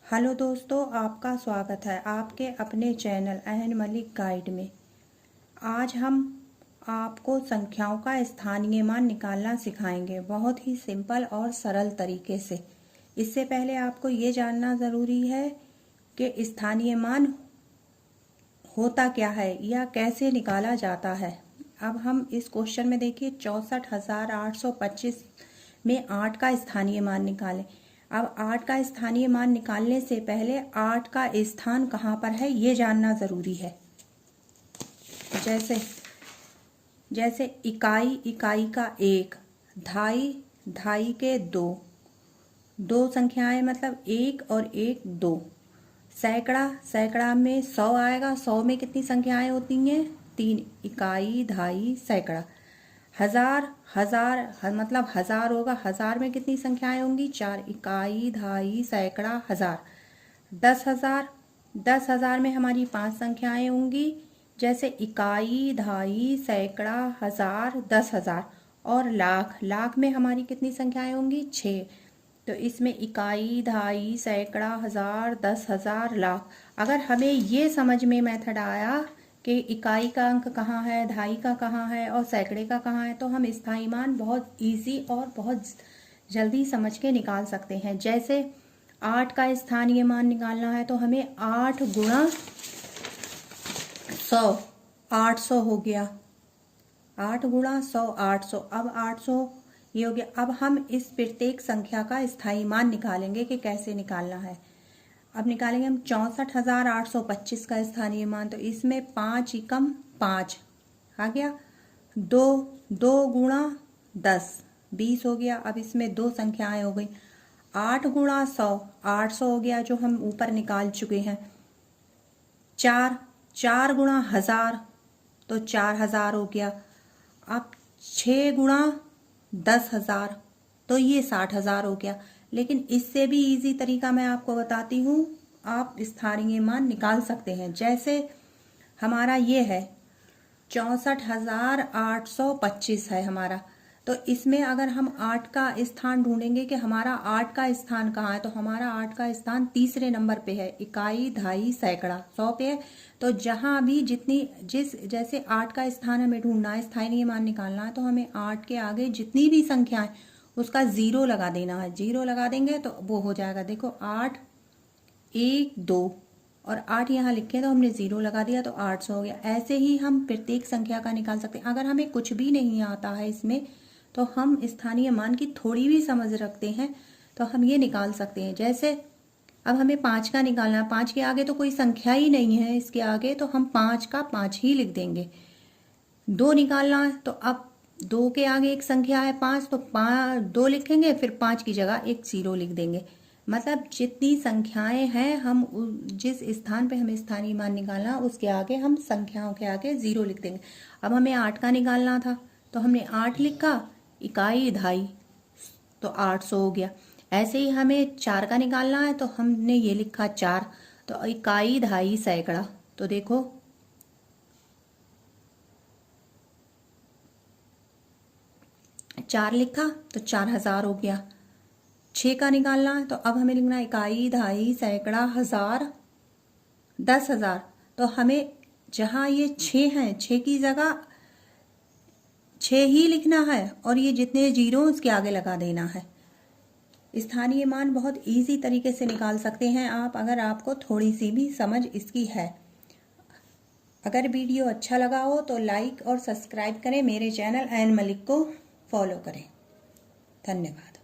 Hello दोस्तों, आपका स्वागत है आपके अपने चैनल अहन मलिक गाइड में। आज हम आपको संख्याओं का स्थानीय मान निकालना सिखाएंगे, बहुत ही सिंपल और सरल तरीके से। इससे पहले आपको ये जानना ज़रूरी है कि स्थानीय मान होता क्या है या कैसे निकाला जाता है। अब हम इस क्वेश्चन में देखिए 64,825 में 8 का स्थानीय मान निकालें। अब 8 का स्थानीय मान निकालने से पहले 8 का स्थान कहाँ पर है ये जानना ज़रूरी है। जैसे इकाई का 1, ढाई के 2 संख्याएं, मतलब 1 और 1 2। सैकड़ा में 100 आएगा। 100 में कितनी संख्याएं होती हैं? 3। इकाई, ढाई, सैकड़ा। हजार मतलब 1000 होगा। 1000 में कितनी संख्याएं होंगी? 4। इकाई, ढाई, सैकड़ा, हजार। 10,000 में हमारी 5 संख्याएं होंगी, जैसे इकाई, ढाई, सैकड़ा, हजार, 10,000। और लाख में हमारी कितनी संख्याएं होंगी? 6। तो इसमें इकाई, ढाई, सैकड़ा, हजार, 10,000, लाख। अगर हमें ये समझ में मेथड आया कि इकाई का अंक कहाँ है, ढाई का कहाँ है और सैकड़े का कहाँ है, तो हम स्थायी मान बहुत इजी और बहुत जल्दी समझ के निकाल सकते हैं। जैसे 8 का स्थानीय मान निकालना है तो हमें 8 गुणा 100, 800 हो गया। 8 गुणा 100, 800। अब 800 ये हो गया। अब हम इस प्रत्येक संख्या का स्थायी मान निकालेंगे कि कैसे निकालना है। अब निकालेंगे हम 64,825 का स्थानीय मान। तो इसमें 5 एकम 5 आ गया। 2 गुणा 10, 20 हो गया। अब इसमें 2 संख्याएं हो गई। 8 गुणा 100, 800 हो गया, जो हम ऊपर निकाल चुके हैं। 4 गुणा 1000, तो 4000 हो गया। अब 6 गुणा 10,000, तो ये 60,000 हो गया। लेकिन इससे भी इजी तरीका मैं आपको बताती हूँ, आप स्थानीय मान निकाल सकते हैं। जैसे हमारा ये है 64,825 है हमारा, तो इसमें अगर हम 8 का स्थान ढूंढेंगे कि हमारा 8 का स्थान कहाँ है, तो हमारा 8 का स्थान तीसरे नंबर पे है। इकाई, ढाई, सैकड़ा 100 पे है। तो जहां भी जैसे 8 का स्थान हमें ढूंढना है, स्थानीय मान निकालना है, तो हमें 8 के आगे जितनी भी संख्या है उसका 0 लगा देना है। 0 लगा देंगे तो वो हो जाएगा। देखो 8, 1, 2 और 8 यहाँ लिखे तो हमने 0 लगा दिया, तो 800 हो गया। ऐसे ही हम प्रत्येक संख्या का निकाल सकते हैं। अगर हमें कुछ भी नहीं आता है इसमें, तो हम स्थानीय मान की थोड़ी भी समझ रखते हैं तो हम ये निकाल सकते हैं। जैसे अब हमें 5 का निकालना है। 5 के आगे तो कोई संख्या ही नहीं है इसके आगे, तो हम 5 का 5 ही लिख देंगे। 2 निकालना है तो अब 2 के आगे एक संख्या है 5, तो 2 लिखेंगे, फिर 5 की जगह एक 0 लिख देंगे। मतलब जितनी संख्याएं हैं, हम जिस स्थान पे हमें स्थानीय मान निकालना उसके आगे हम संख्याओं के आगे 0 लिख देंगे। अब हमें 8 का निकालना था तो हमने 8 लिखा। इकाई, ढाई, तो 800 हो गया। ऐसे ही हमें 4 का निकालना है तो हमने ये लिखा 4, तो इकाई, ढाई, सैकड़ा। तो देखो 4 लिखा तो 4000 हो गया। 6 का निकालना है तो अब हमें लिखना है इकाई, ढाई, सैकड़ा, हजार, 10,000। तो हमें जहां ये 6 हैं, 6 की जगह 6 ही लिखना है और ये जितने 0 उसके आगे लगा देना है। स्थानीय मान बहुत इजी तरीके से निकाल सकते हैं आप, अगर आपको थोड़ी सी भी समझ इसकी है। अगर वीडियो अच्छा लगा हो तो लाइक और सब्सक्राइब करें। मेरे चैनल अहन मलिक को फॉलो करें। धन्यवाद।